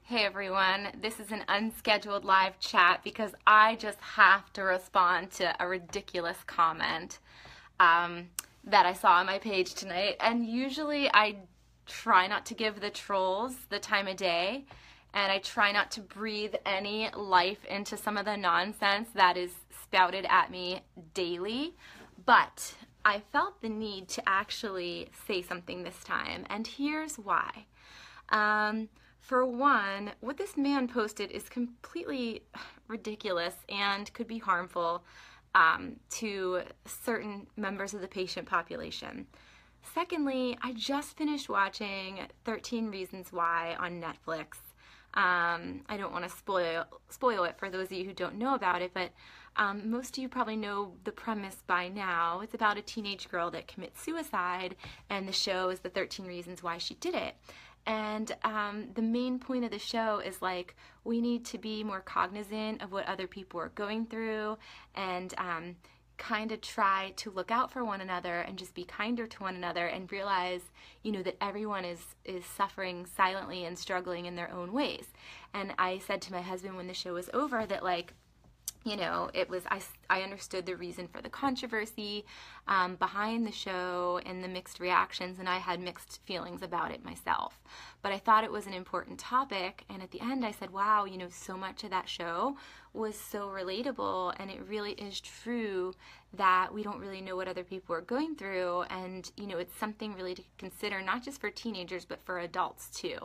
Hey everyone, this is an unscheduled live chat because I just have to respond to a ridiculous comment that I saw on my page tonight. And usually I try not to give the trolls the time of day, and I try not to breathe any life into some of the nonsense that is spouted at me daily. But I felt the need to actually say something this time, and here's why. For one, what this man posted is completely ridiculous and could be harmful to certain members of the patient population. Secondly, I just finished watching 13 Reasons Why on Netflix. I don't want to spoil it for those of you who don't know about it, but most of you probably know the premise by now. It's about a teenage girl that commits suicide, and the show is the 13 Reasons Why she did it. And the main point of the show is like, we need to be more cognizant of what other people are going through, and kind of try to look out for one another and just be kinder to one another, and realize, that everyone is suffering silently and struggling in their own ways. And I said to my husband when the show was over that, like, I understood the reason for the controversy behind the show and the mixed reactions, and I had mixed feelings about it myself. But I thought it was an important topic, and at the end I said, wow, so much of that show was so relatable, and it really is true that we don't really know what other people are going through, and, it's something really to consider, not just for teenagers, but for adults too.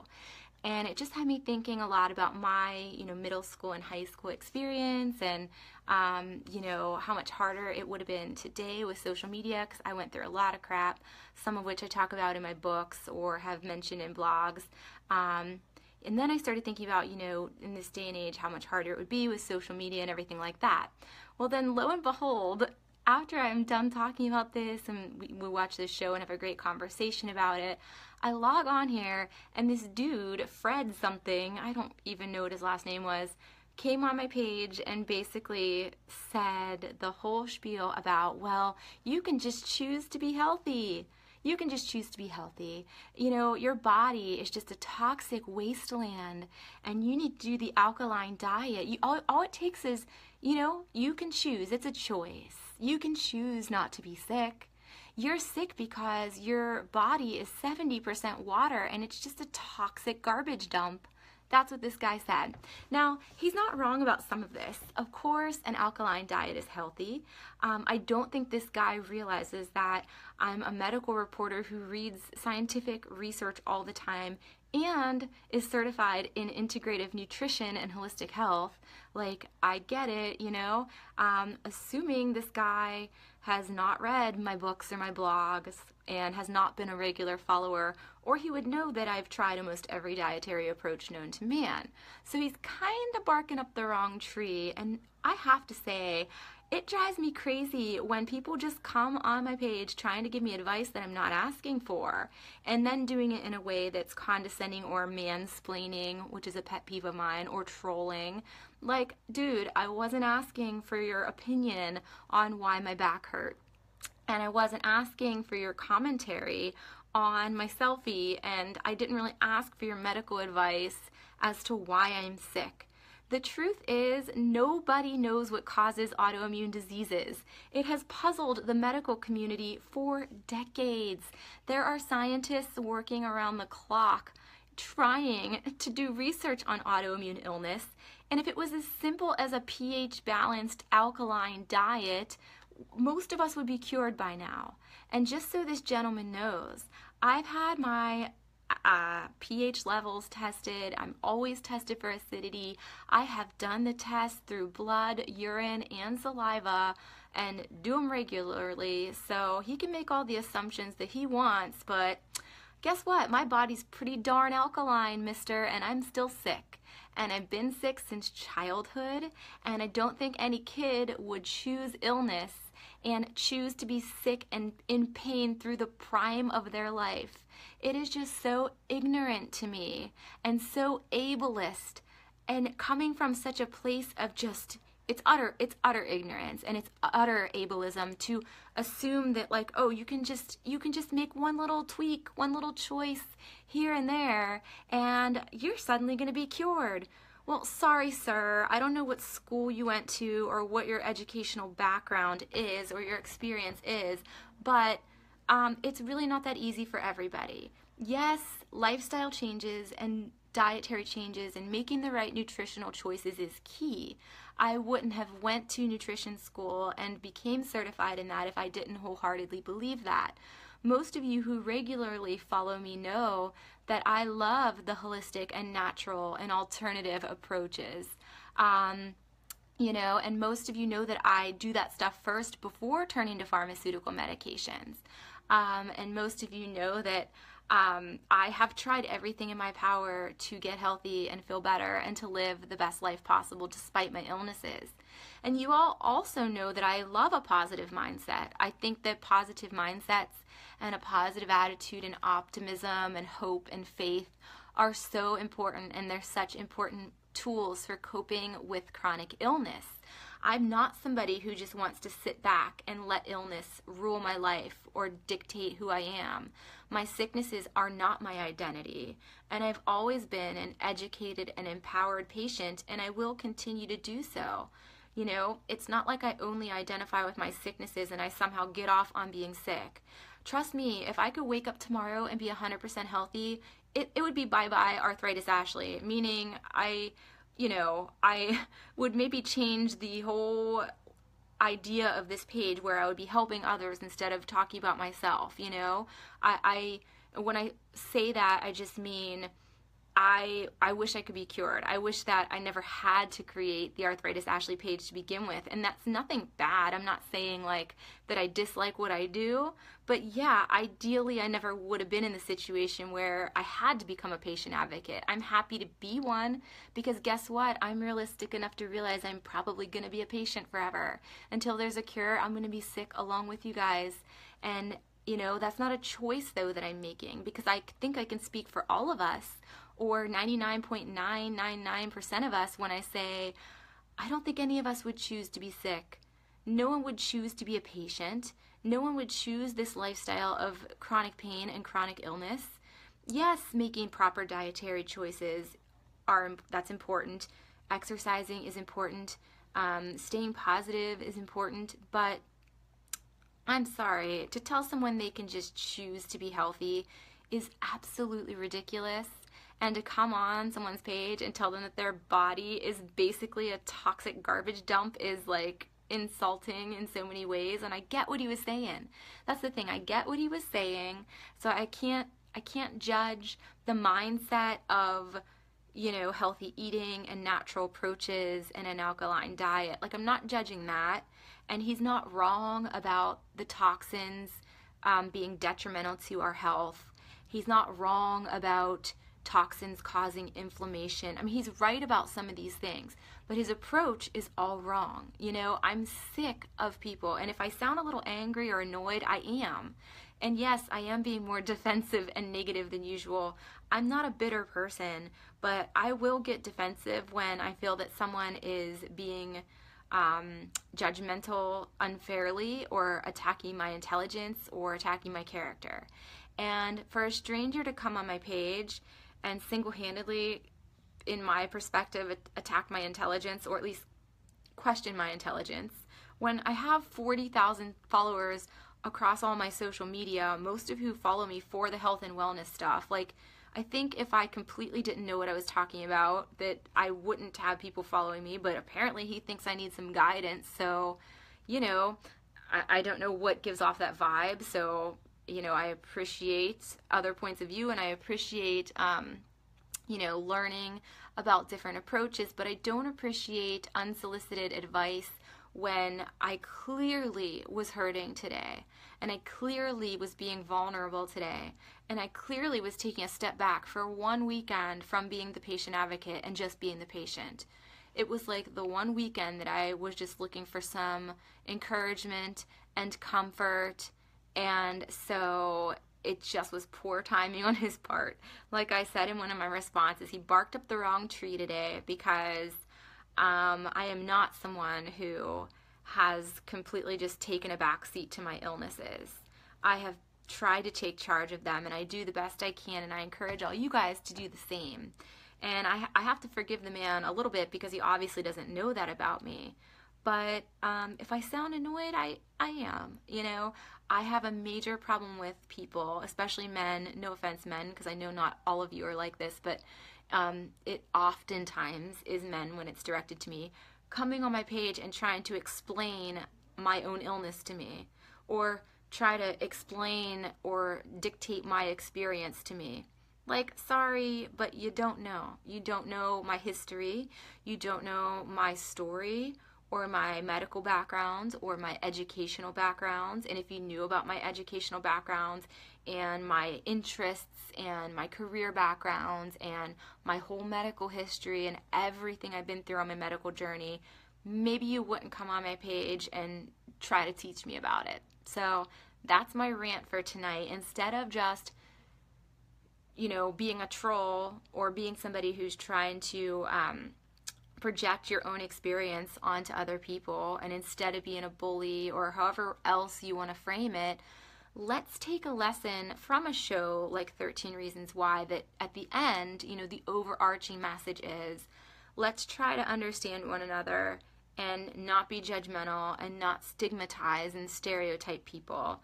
And it just had me thinking a lot about my, middle school and high school experience, and, how much harder it would have been today with social media, because I went through a lot of crap, some of which I talk about in my books or have mentioned in blogs. And then I started thinking about, in this day and age, how much harder it would be with social media and everything like that. Well, then, lo and behold, after I'm done talking about this and we watch this show and have a great conversation about it, I log on here, and this dude, Fred something, I don't even know what his last name was, came on my page and basically said the whole spiel about, well, you can just choose to be healthy. You can just choose to be healthy. Your body is just a toxic wasteland, and you need to do the alkaline diet. All it takes is, you can choose. It's a choice. You can choose not to be sick. You're sick because your body is 70% water, and it's just a toxic garbage dump. That's what this guy said. Now, he's not wrong about some of this. Of course, an alkaline diet is healthy. I don't think this guy realizes that I'm a medical reporter who reads scientific research all the time and is certified in integrative nutrition and holistic health. Like, I get it, assuming this guy has not read my books or my blogs and has not been a regular follower, or he would know that I've tried almost every dietary approach known to man. So he's kind of barking up the wrong tree, and I have to say, it drives me crazy when people just come on my page trying to give me advice that I'm not asking for, and then doing it in a way that's condescending or mansplaining, which is a pet peeve of mine, or trolling. Like, dude, I wasn't asking for your opinion on why my back hurt, and I wasn't asking for your commentary on my selfie, and I didn't really ask for your medical advice as to why I'm sick. The truth is, nobody knows what causes autoimmune diseases. It has puzzled the medical community for decades. There are scientists working around the clock trying to do research on autoimmune illness, and if it was as simple as a pH-balanced alkaline diet, most of us would be cured by now. And just so this gentleman knows, I've had my pH levels tested. I'm always tested for acidity. I have done the test through blood, urine, and saliva, and do them regularly. So he can make all the assumptions that he wants, but guess what? My body's pretty darn alkaline, mister, and I'm still sick. And I've been sick since childhood, and I don't think any kid would choose illness and choose to be sick and in pain through the prime of their life. It is just so ignorant to me and so ableist, and coming from such a place of just it's utter ignorance, and it's utter ableism to assume that, like, oh, you can just make one little tweak, one little choice here and there, and you're suddenly going to be cured. Well, sorry, sir, I don't know what school you went to or what your educational background is or your experience is, but it's really not that easy for everybody. Yes, lifestyle changes and dietary changes and making the right nutritional choices is key. I wouldn't have went to nutrition school and became certified in that if I didn't wholeheartedly believe that. Most of you who regularly follow me know that I love the holistic and natural and alternative approaches. And most of you know that I do that stuff first before turning to pharmaceutical medications. And most of you know that I have tried everything in my power to get healthy and feel better and to live the best life possible despite my illnesses. And you all also know that I love a positive mindset. I think that positive mindsets and a positive attitude and optimism and hope and faith are so important, and they're such important tools for coping with chronic illness. I'm not somebody who just wants to sit back and let illness rule my life or dictate who I am. My sicknesses are not my identity, and I've always been an educated and empowered patient, and I will continue to do so. It's not like I only identify with my sicknesses and I somehow get off on being sick. Trust me, if I could wake up tomorrow and be 100% healthy, it would be bye-bye Arthritis Ashley, meaning I would maybe change the whole idea of this page where I would be helping others instead of talking about myself. When I say that, I just mean I wish I could be cured. I wish that I never had to create the Arthritis Ashley page to begin with. And that's nothing bad. I'm not saying like that I dislike what I do. But yeah, ideally I never would have been in the situation where I had to become a patient advocate. I'm happy to be one because guess what? I'm realistic enough to realize I'm probably going to be a patient forever. Until there's a cure, I'm going to be sick along with you guys. And that's not a choice though that I'm making, because I think I can speak for all of us, or 99.999% of us, when I say I don't think any of us would choose to be sick. No one would choose to be a patient. No one would choose this lifestyle of chronic pain and chronic illness. Yes, making proper dietary choices that's important. Exercising is important. Staying positive is important, but I'm sorry, to tell someone they can just choose to be healthy is absolutely ridiculous. And to come on someone's page and tell them that their body is basically a toxic garbage dump is like insulting in so many ways. And I get what he was saying. That's the thing. I get what he was saying. So I can't judge the mindset of, healthy eating and natural approaches and an alkaline diet. Like, I'm not judging that. And he's not wrong about the toxins being detrimental to our health. He's not wrong about toxins causing inflammation. I mean, he's right about some of these things, but his approach is all wrong. I'm sick of people, and if I sound a little angry or annoyed, I am. And yes, I am being more defensive and negative than usual. I'm not a bitter person, but I will get defensive when I feel that someone is being judgmental unfairly or attacking my intelligence or attacking my character. And for a stranger to come on my page and single-handedly, in my perspective, attack my intelligence, or at least question my intelligence, when I have 40,000 followers across all my social media, most of who follow me for the health and wellness stuff, like, I think if I completely didn't know what I was talking about, that I wouldn't have people following me, but apparently he thinks I need some guidance, so, I don't know what gives off that vibe, so I appreciate other points of view, and I appreciate, learning about different approaches, but I don't appreciate unsolicited advice when I clearly was hurting today, and I clearly was being vulnerable today, and I clearly was taking a step back for one weekend from being the patient advocate and just being the patient. It was like the one weekend that I was just looking for some encouragement and comfort. And so it just was poor timing on his part. Like I said in one of my responses, he barked up the wrong tree today because I am not someone who has completely just taken a back seat to my illnesses. I have tried to take charge of them, and I do the best I can, and I encourage all you guys to do the same. And I have to forgive the man a little bit because he obviously doesn't know that about me. But if I sound annoyed, I am. You know, I have a major problem with people, especially men. No offense, men, because I know not all of you are like this, but it oftentimes is men when it's directed to me, coming on my page and trying to explain my own illness to me, or try to explain or dictate my experience to me. Like, sorry, but you don't know. You don't know my history. You don't know my story or my medical background or my educational backgrounds. And if you knew about my educational backgrounds and my interests and my career backgrounds and my whole medical history and everything I've been through on my medical journey, maybe you wouldn't come on my page and try to teach me about it. So that's my rant for tonight. Instead of just, you know, being a troll or being somebody who's trying to project your own experience onto other people, and instead of being a bully or however else you want to frame it, let's take a lesson from a show like 13 Reasons Why, that at the end, you know, the overarching message is, let's try to understand one another and not be judgmental and not stigmatize and stereotype people.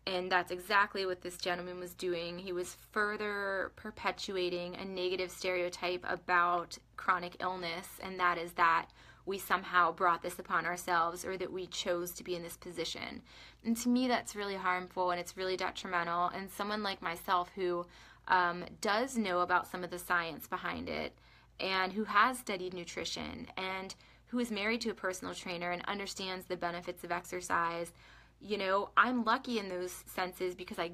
And that's exactly what this gentleman was doing. He was further perpetuating a negative stereotype about chronic illness, and that is that we somehow brought this upon ourselves or that we chose to be in this position. And to me, that's really harmful and it's really detrimental. And someone like myself who does know about some of the science behind it and who has studied nutrition and who is married to a personal trainer and understands the benefits of exercise, you know, I'm lucky in those senses because I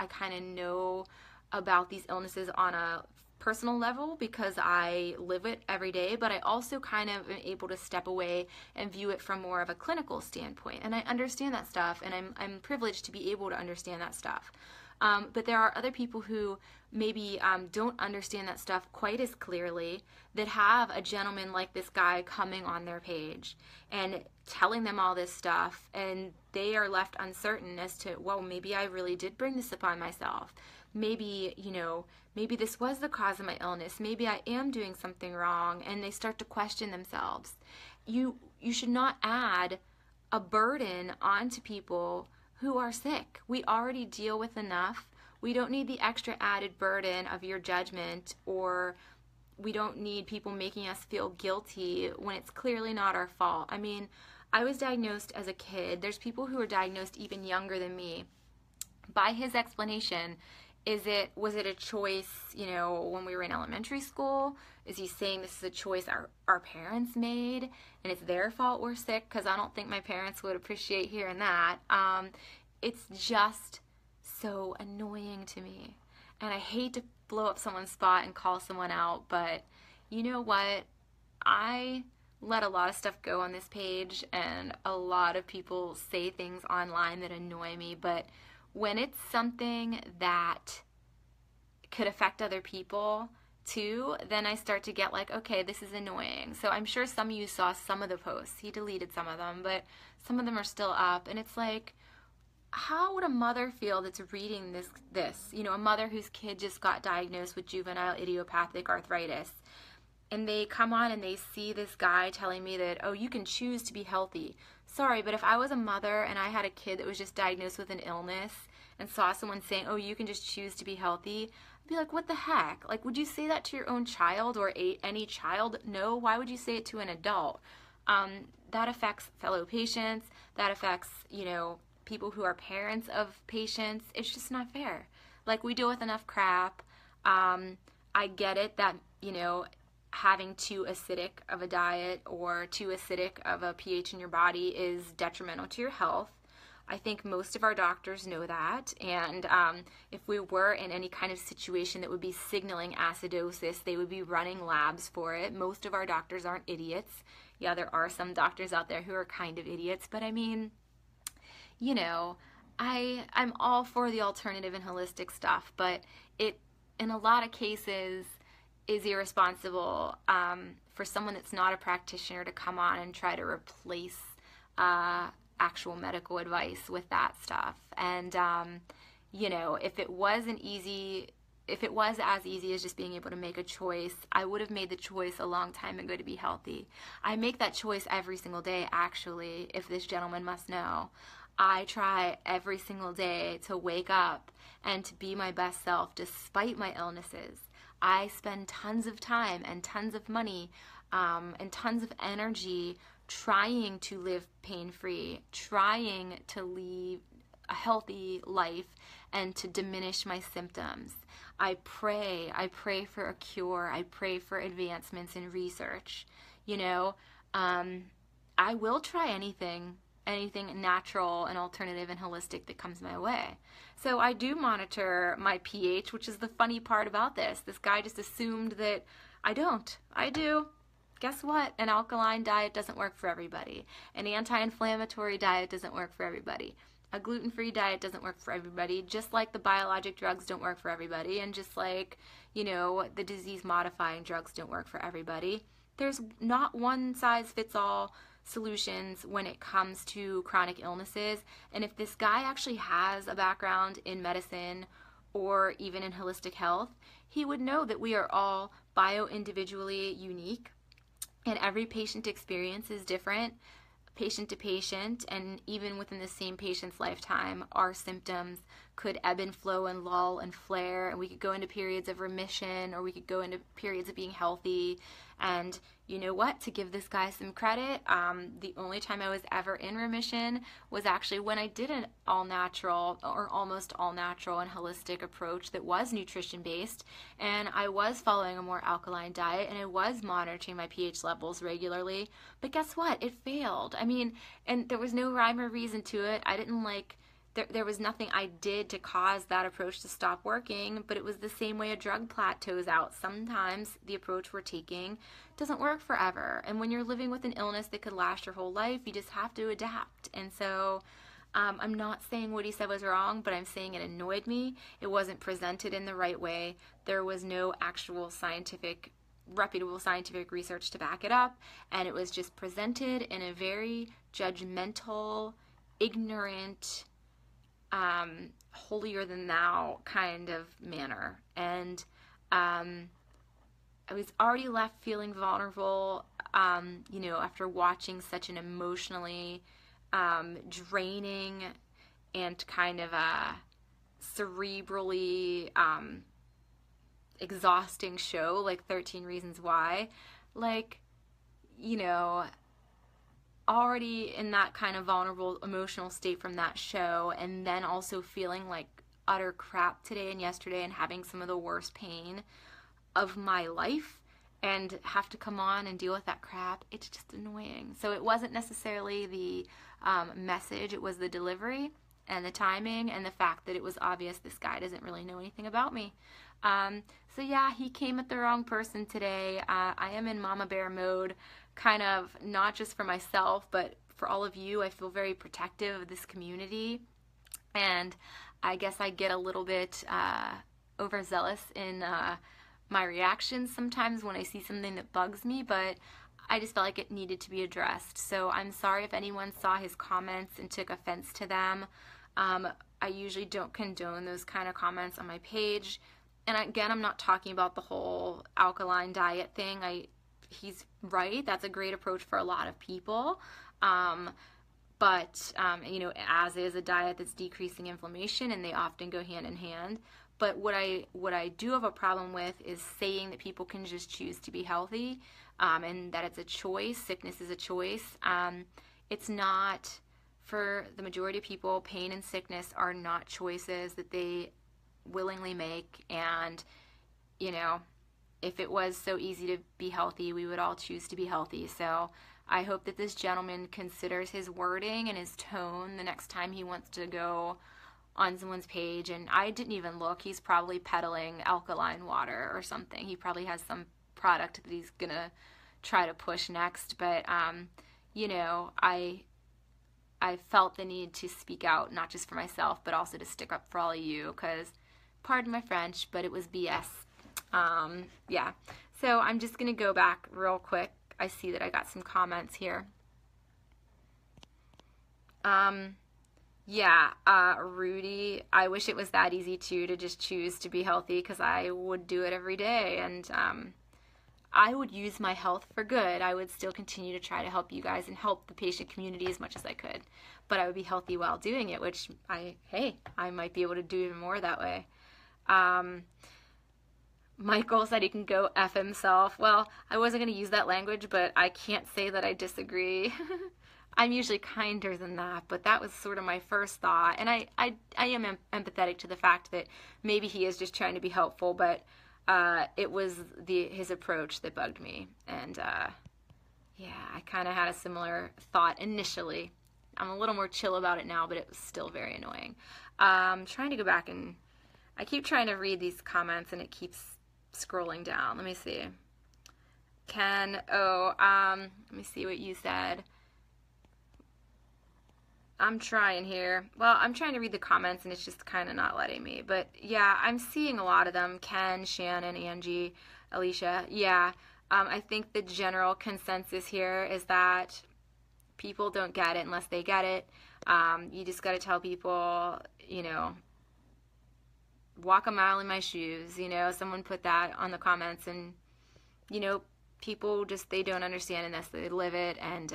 kind of know about these illnesses on a personal level because I live it every day, but I also kind of am able to step away and view it from more of a clinical standpoint. And I understand that stuff, and I'm privileged to be able to understand that stuff. But there are other people who maybe don't understand that stuff quite as clearly, that have a gentleman like this guy coming on their page and telling them all this stuff, and they are left uncertain as to, well, maybe I really did bring this upon myself. Maybe, you know, maybe this was the cause of my illness. Maybe I am doing something wrong, and they start to question themselves. You should not add a burden onto people who are sick. We already deal with enough. We don't need the extra added burden of your judgment, or we don't need people making us feel guilty when it's clearly not our fault. I mean, I was diagnosed as a kid. There's people who are diagnosed even younger than me. By his explanation, was it a choice, you know, when we were in elementary school? Is he saying this is a choice our parents made and it's their fault we're sick? Because I don't think my parents would appreciate hearing that. It's just so annoying to me. And I hate to blow up someone's spot and call someone out, but you know what? I let a lot of stuff go on this page, and a lot of people say things online that annoy me, but when it's something that could affect other people too, then I start to get like, okay, this is annoying. So I'm sure some of you saw some of the posts. He deleted some of them, but some of them are still up, and it's like, how would a mother feel that's reading this? You know, a mother whose kid just got diagnosed with juvenile idiopathic arthritis, and they come on and they see this guy telling me that, oh, you can choose to be healthy. Sorry, but if I was a mother and I had a kid that was just diagnosed with an illness and saw someone saying, oh, you can just choose to be healthy, I'd be like, what the heck? Like, would you say that to your own child or any child? No. Why would you say it to an adult? That affects fellow patients. That affects, you know, people who are parents of patients. It's just not fair. Like, we deal with enough crap. I get it that, you know, having too acidic of a diet or too acidic of a pH in your body is detrimental to your health. I think most of our doctors know that, and if we were in any kind of situation that would be signaling acidosis, they would be running labs for it. Most of our doctors aren't idiots. Yeah, there are some doctors out there who are kind of idiots, but I mean, you know, I'm all for the alternative and holistic stuff, but in a lot of cases, is irresponsible for someone that's not a practitioner to come on and try to replace actual medical advice with that stuff. And you know, if it was as easy as just being able to make a choice, I would have made the choice a long time ago to be healthy. I make that choice every single day, actually, if this gentleman must know. I try every single day to wake up and to be my best self despite my illnesses. I spend tons of time and tons of money and tons of energy trying to live pain-free, trying to lead a healthy life and to diminish my symptoms. I pray for a cure. I pray for advancements in research. You know, I will try anything natural and alternative and holistic that comes my way. So I do monitor my pH, which is the funny part about this. This guy just assumed that I don't. I do. Guess what? An alkaline diet doesn't work for everybody. An anti-inflammatory diet doesn't work for everybody. A gluten-free diet doesn't work for everybody, just like the biologic drugs don't work for everybody, and just like, you know, the disease-modifying drugs don't work for everybody. There's not one-size-fits-all solutions when it comes to chronic illnesses. And if this guy actually has a background in medicine or even in holistic health, he would know that we are all bio-individually unique, and every patient experience is different, patient to patient, and even within the same patient's lifetime, our symptoms could ebb and flow and lull and flare, and we could go into periods of remission, or we could go into periods of being healthy. And you know what? To give this guy some credit, the only time I was ever in remission was actually when I did an all-natural or almost all-natural and holistic approach that was nutrition-based, and I was following a more alkaline diet, and I was monitoring my pH levels regularly. But guess what? It failed. I mean, and there was no rhyme or reason to it. I didn't there was nothing I did to cause that approach to stop working, but it was the same way a drug plateaus out. Sometimes the approach we're taking doesn't work forever. And when you're living with an illness that could last your whole life, you just have to adapt. And so I'm not saying what he said was wrong, but I'm saying it annoyed me. It wasn't presented in the right way. There was no actual reputable scientific research to back it up. And it was just presented in a very judgmental, ignorant, holier than thou kind of manner. And I was already left feeling vulnerable, you know, after watching such an emotionally draining and kind of a cerebrally exhausting show like 13 Reasons Why. Like, you know, already in that kind of vulnerable emotional state from that show, and then also feeling like utter crap today and yesterday and having some of the worst pain of my life and have to come on and deal with that crap, it's just annoying. So it wasn't necessarily the message, it was the delivery and the timing and the fact that it was obvious this guy doesn't really know anything about me. So yeah, he came at the wrong person today. I am in mama bear mode, kind of not just for myself, but for all of you. I feel very protective of this community, and I guess I get a little bit overzealous in my reactions sometimes when I see something that bugs me, but I just felt like it needed to be addressed. So I'm sorry if anyone saw his comments and took offense to them. I usually don't condone those kind of comments on my page. And again, I'm not talking about the whole alkaline diet thing. He's right. That's a great approach for a lot of people. But, you know, as is a diet that's decreasing inflammation, and they often go hand in hand. But what I do have a problem with is saying that people can just choose to be healthy, and that it's a choice. Sickness is a choice. It's not. For the majority of people, pain and sickness are not choices that they willingly make. And, you know, if it was so easy to be healthy, we would all choose to be healthy. So I hope that this gentleman considers his wording and his tone the next time he wants to go on someone's page. And I didn't even look. He's probably peddling alkaline water or something. He probably has some product that he's going to try to push next. But, you know, I felt the need to speak out, not just for myself, but also to stick up for all of you, because, pardon my French, but it was BS. Yeah. So I'm just going to go back real quick. I see that I got some comments here. Yeah, Rudy, I wish it was that easy too to just choose to be healthy, because I would do it every day, and I would use my health for good. I would still continue to try to help you guys and help the patient community as much as I could, but I would be healthy while doing it, which I might be able to do even more that way. Michael said he can go F himself. Well, I wasn't going to use that language, but I can't say that I disagree. I'm usually kinder than that, but that was sort of my first thought. And I am empathetic to the fact that maybe he is just trying to be helpful, but it was his approach that bugged me. And yeah, I kind of had a similar thought initially. I'm a little more chill about it now, but it was still very annoying. I'm trying to go back, and I keep trying to read these comments, and it keeps scrolling down. Let me see. Let me see what you said. I'm trying here. Well, I'm trying to read the comments, and it's just kind of not letting me. But yeah, I'm seeing a lot of them. Ken, Shannon, Angie, Alicia. Yeah, I think the general consensus here is that people don't get it unless they get it. You just got to tell people, walk a mile in my shoes. Someone put that on the comments, and, people just, they don't understand unless they live it. And,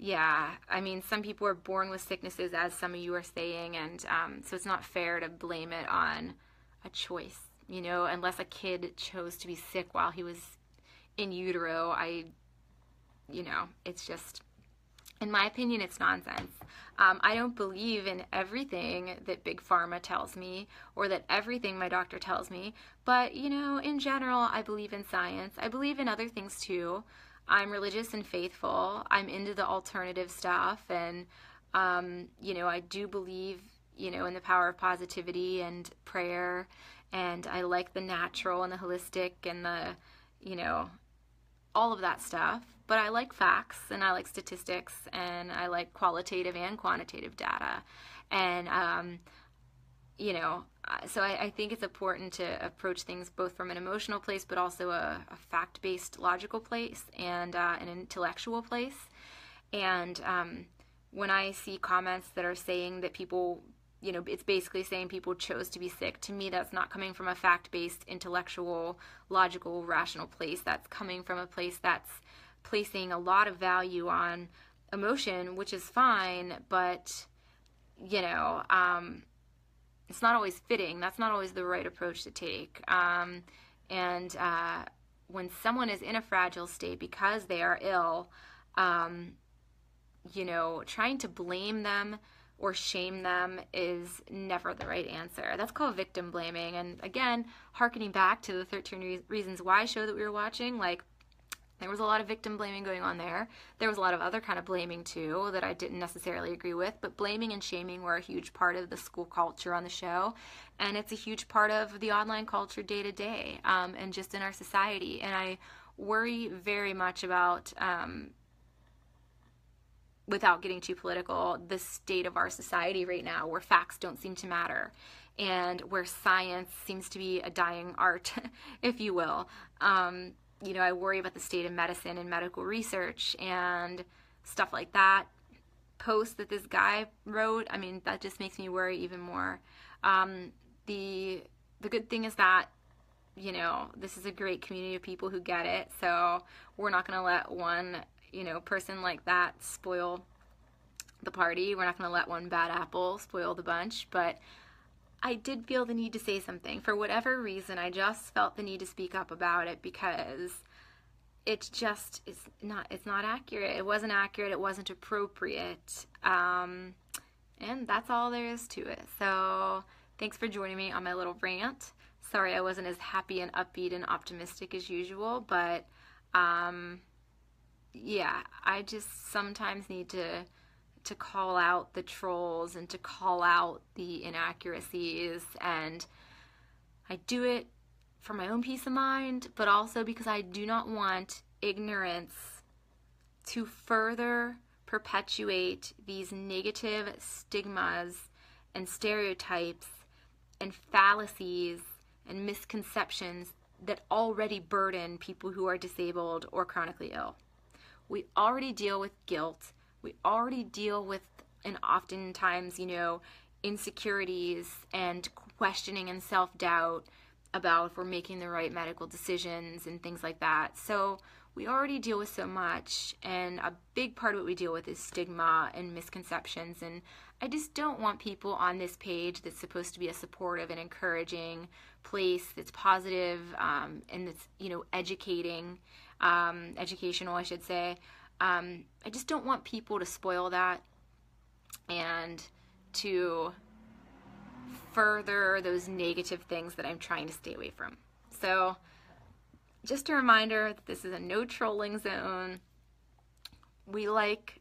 yeah, I mean, some people are born with sicknesses, as some of you are saying, and so it's not fair to blame it on a choice, unless a kid chose to be sick while he was in utero. It's just, in my opinion, it's nonsense. I don't believe in everything that Big Pharma tells me, or that everything my doctor tells me, but, in general, I believe in science. I believe in other things too. I'm religious and faithful. I'm into the alternative stuff, and, I do believe, in the power of positivity and prayer, and I like the natural and the holistic and the, all of that stuff. But I like facts, and I like statistics, and I like qualitative and quantitative data. And, so I think it's important to approach things both from an emotional place, but also a fact-based logical place, and an intellectual place. And when I see comments that are saying that people, it's basically saying people chose to be sick, to me that's not coming from a fact-based, intellectual, logical, rational place. That's coming from a place that's placing a lot of value on emotion, which is fine, but, it's not always fitting. That's not always the right approach to take. And when someone is in a fragile state because they are ill, trying to blame them or shame them is never the right answer. That's called victim blaming. And again, hearkening back to the 13 Reasons Why show that we were watching, there was a lot of victim blaming going on there. There was a lot of other kind of blaming too that I didn't necessarily agree with, but blaming and shaming were a huge part of the school culture on the show, and it's a huge part of the online culture day to day, and just in our society. And I worry very much about, without getting too political, the state of our society right now, where facts don't seem to matter, and where science seems to be a dying art, if you will. I worry about the state of medicine and medical research and stuff like that. Post that this guy wrote, that just makes me worry even more. The good thing is that, this is a great community of people who get it, so we're not going to let one, person like that spoil the party. We're not going to let one bad apple spoil the bunch, but I did feel the need to say something. For whatever reason, I just felt the need to speak up about it, because it's not accurate. It wasn't accurate. It wasn't appropriate. And that's all there is to it. So thanks for joining me on my little rant. Sorry I wasn't as happy and upbeat and optimistic as usual, but yeah, I just sometimes need to call out the trolls and to call out the inaccuracies, and I do it for my own peace of mind, but also because I do not want ignorance to further perpetuate these negative stigmas and stereotypes and fallacies and misconceptions that already burden people who are disabled or chronically ill. We already deal with guilt. We already deal with, and oftentimes, insecurities and questioning and self-doubt about if we're making the right medical decisions and things like that. So we already deal with so much, and a big part of what we deal with is stigma and misconceptions. And I just don't want people on this page that's supposed to be a supportive and encouraging place, that's positive, and that's, educational, I should say. I just don't want people to spoil that and to further those negative things that I'm trying to stay away from. So just a reminder that this is a no trolling zone. We like,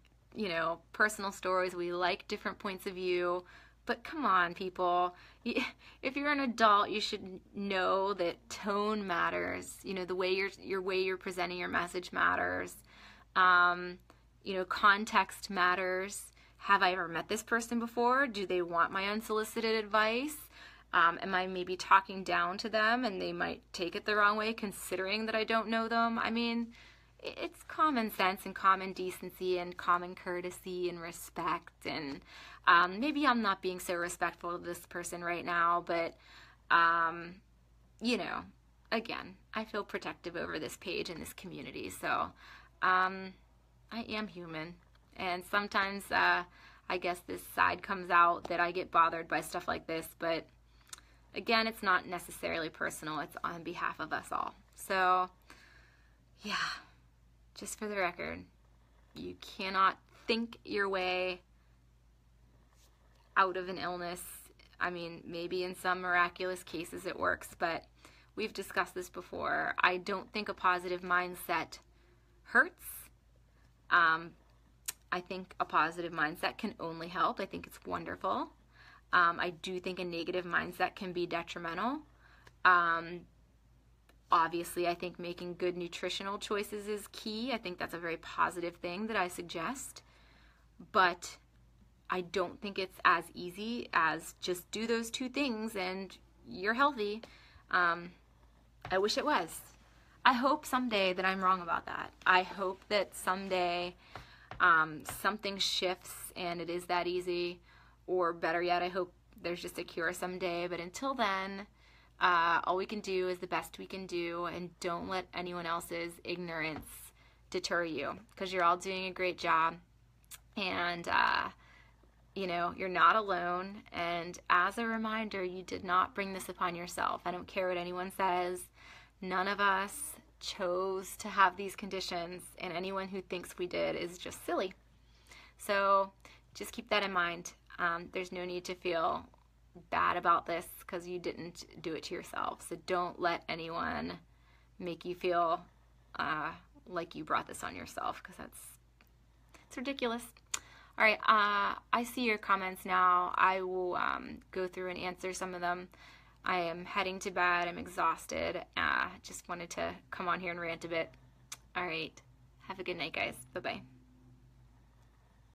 personal stories. We like different points of view. But come on, people. If you're an adult, you should know that tone matters. The way you're presenting your message matters. Context matters. Have I ever met this person before? Do they want my unsolicited advice? Am I maybe talking down to them and they might take it the wrong way considering that I don't know them? I mean, it's common sense and common decency and common courtesy and respect. And maybe I'm not being so respectful of this person right now, but, again, I feel protective over this page and this community. So I am human. And sometimes I guess this side comes out that I get bothered by stuff like this. But again, it's not necessarily personal. It's on behalf of us all. So, yeah, just for the record, you cannot think your way out of an illness. I mean, maybe in some miraculous cases it works, but we've discussed this before. I don't think a positive mindset hurts. I think a positive mindset can only help. I think it's wonderful. I do think a negative mindset can be detrimental. Obviously, I think making good nutritional choices is key. I think that's a very positive thing that I suggest. But I don't think it's as easy as just do those two things and you're healthy. I wish it was. I hope someday that I'm wrong about that. I hope that someday something shifts and it is that easy, or better yet, I hope there's just a cure someday. But until then, all we can do is the best we can do, and don't let anyone else's ignorance deter you, because you're all doing a great job, and you're not alone. And as a reminder, you did not bring this upon yourself. I don't care what anyone says. None of us chose to have these conditions, and anyone who thinks we did is just silly. So just keep that in mind. There's no need to feel bad about this because you didn't do it to yourself. So don't let anyone make you feel like you brought this on yourself, because it's ridiculous. All right, I see your comments now. I will go through and answer some of them. I am heading to bed. I'm exhausted. Just wanted to come on here and rant a bit. All right. Have a good night, guys. Bye-bye.